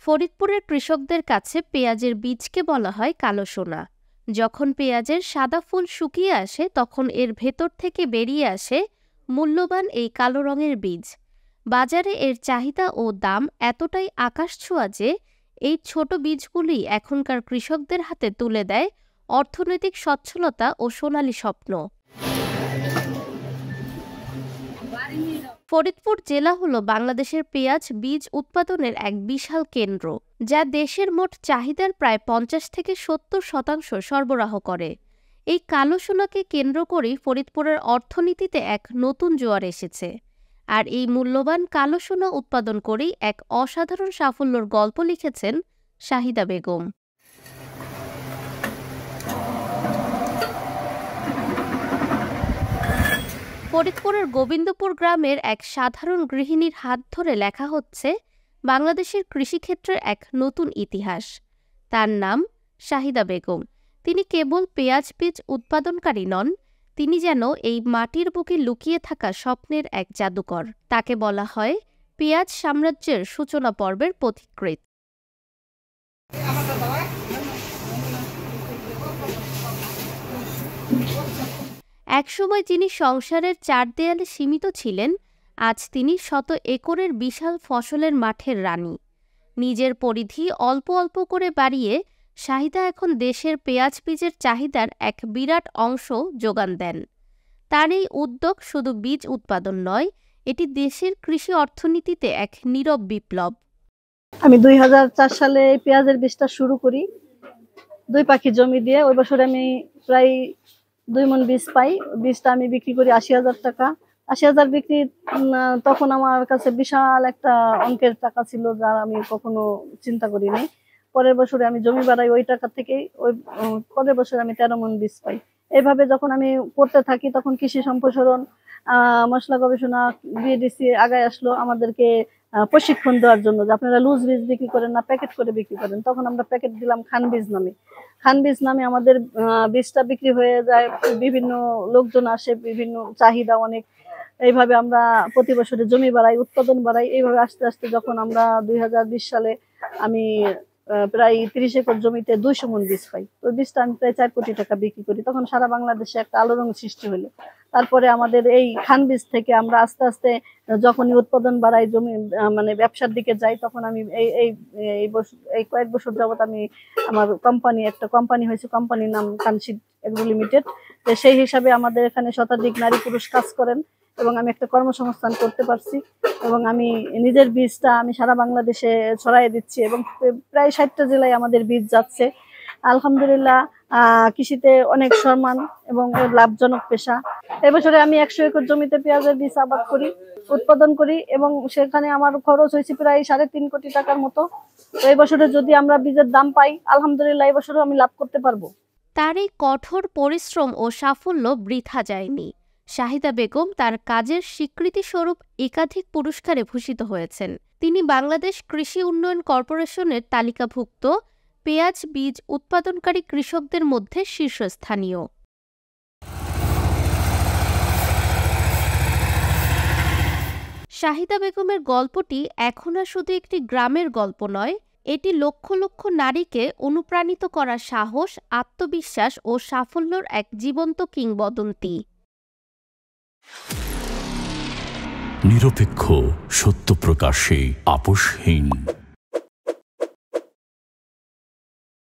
ফরিদপুরের কৃষকদের কাছে পেঁয়াজের বীজকে বলা হয় কালো সোনা। যখন পেঁয়াজের সাদা ফুল শুকিয়ে আসে তখন এর ভেতর থেকে বেরিয়ে আসে মূল্যবান এই কালো রঙের বীজ। বাজারে এর চাহিদা ও দাম এতটাই আকাশছোঁয়া যে এই ছোট বীজগুলি এখনকার কৃষকদের হাতে তুলে দেয় অর্থনৈতিক সচ্ছলতা ও সোনালী স্বপ্ন। ফরিদপুর জেলা হলো বাংলাদেশের পেঁয়াজ বীজ উৎপাদনের এক বিশাল কেন্দ্র, যা দেশের মোট চাহিদার প্রায় ৫০ থেকে ৭০% সরবরাহ করে। এই কালো সোনাকে কেন্দ্র করেই ফরিদপুরের অর্থনীতিতে এক নতুন জোয়ার এসেছে। আর এই মূল্যবান কালো সোনা উৎপাদন করেই এক অসাধারণ সাফল্যের গল্প লিখেছেন শাহিদা বেগম। ফরিদপুরের গোবিন্দপুর গ্রামের এক সাধারণ গৃহিণীর হাত ধরে লেখা হচ্ছে বাংলাদেশের কৃষিক্ষেত্রের এক নতুন ইতিহাস। তার নাম শাহিদা বেগম। তিনি কেবল পেঁয়াজ বীজ উৎপাদনকারী নন, তিনি যেন এই মাটির বুকে লুকিয়ে থাকা স্বপ্নের এক জাদুকর। তাকে বলা হয় পেঁয়াজ সাম্রাজ্যের সূচনা পর্বের পথিকৃৎ। একসময় যিনি সংসারের চার দেয়ালে সীমিত ছিলেন, আজ তিনি শত একরের বিশাল ফসলের মাঠের রানী। নিজের পরিধি অল্প অল্প করে বাড়িয়ে শাহিদা এখন দেশের পেঁয়াজ বীজের চাহিদার এক বিরাট অংশ যোগান দেন। তার এই উদ্যোগ শুধু বীজ উৎপাদন নয়, এটি দেশের কৃষি অর্থনীতিতে এক নীরব বিপ্লব। আমি ২০০৪ সালে পেঁয়াজের বীজটা শুরু করি ২ পাখি জমি দিয়ে। ওই বছর আমি প্রায় ২ মণ বীজ পাই। বীজটা আমি বিক্রি করি ৮০,০০০ টাকা। ৮০,০০০ বিক্রি তখন আমার কাছে বিশাল একটা অঙ্কের টাকা ছিল, যা আমি কখনো চিন্তা করিনি। পরের বছরে আমি জমি বাড়াই, ওই টাকা থেকেই ওই পরের বছর আমি ১৩ মণ বীজ পাই। এইভাবে যখন আমি করতে থাকি তখন কৃষি সম্প্রসারণ মশলা গবেষণা বিএডিসি আগায় আসলো আমাদেরকে প্রশিক্ষণ দেওয়ার জন্য, যে আপনারা লুজ বীজ বিক্রি করেন না, প্যাকেট করে বিক্রি করেন। তখন আমরা প্যাকেট দিলাম খান বীজ নামে। খান বীজ নামে আমাদের বীজটা বিক্রি হয়ে যায়, বিভিন্ন লোকজন আসে, বিভিন্ন চাহিদা অনেক। এইভাবে আমরা প্রতি বছরে জমি বাড়াই, উৎপাদন বাড়াই। এইভাবে আস্তে আস্তে যখন আমরা ২০২০ সালে আমি প্রায় ৩০ একর জমিতে ২০০ মণ বীজ পাই। ওই বীজটা আমি প্রায় ৪ কোটি টাকা বিক্রি করি। তখন সারা বাংলাদেশে একটা আলোড়ন সৃষ্টি হলো। তারপরে আমাদের এই খান বীজ থেকে আমরা আস্তে আস্তে যখনই উৎপাদন বাড়াই, জমি মানে ব্যবসার দিকে যাই, তখন আমি এই কয়েক বছর যাবত আমি আমার একটা কোম্পানি হয়েছে, কোম্পানির নাম কানশিট এগ্রো লিমিটেড। তো সেই হিসাবে আমাদের এখানে শতাধিক নারী পুরুষ কাজ করেন এবং আমি একটা কর্মসংস্থান করতে পারছি। এবং আমি নিজের বীজটা আমি সারা বাংলাদেশে ছড়াই দিচ্ছি এবং প্রায় ৬০টা জেলায় আমাদের বীজ যাচ্ছে। আলহামদুলিল্লাহ, কৃষিতে অনেক সম্মান এবং লাভজনক পেশা। এবছরে আমি ১০০ একর জমিতে পেঁয়াজের বীজ আবাদ করি, উৎপাদন করি এবং সেখানে আমার খরচ হয়েছে প্রায় ৩.৫ কোটি টাকার মতো। তো এই বছরে যদি আমরা বীজের দাম পাই, আলহামদুলিল্লাহ এই বছরও আমি লাভ করতে পারবো। তার এই কঠোর পরিশ্রম ও সাফল্য বৃথা যায়নি। শাহিদা বেগম তার কাজের স্বীকৃতি স্বরূপ একাধিক পুরস্কারে ভূষিত হয়েছেন। তিনি বাংলাদেশ কৃষি উন্নয়ন কর্পোরেশনের তালিকাভুক্ত পেঁয়াজ বীজ উৎপাদনকারী কৃষকদের মধ্যে শীর্ষস্থানীয়। শাহিদা বেগমের গল্পটি এখন আর শুধু একটি গ্রামের গল্প নয়, এটি লক্ষ লক্ষ নারীকে অনুপ্রাণিত করা সাহস, আত্মবিশ্বাস ও সাফল্যের এক জীবন্ত কিংবদন্তি। নিরপেক্ষ, সত্য প্রকাশে আপোষহীন।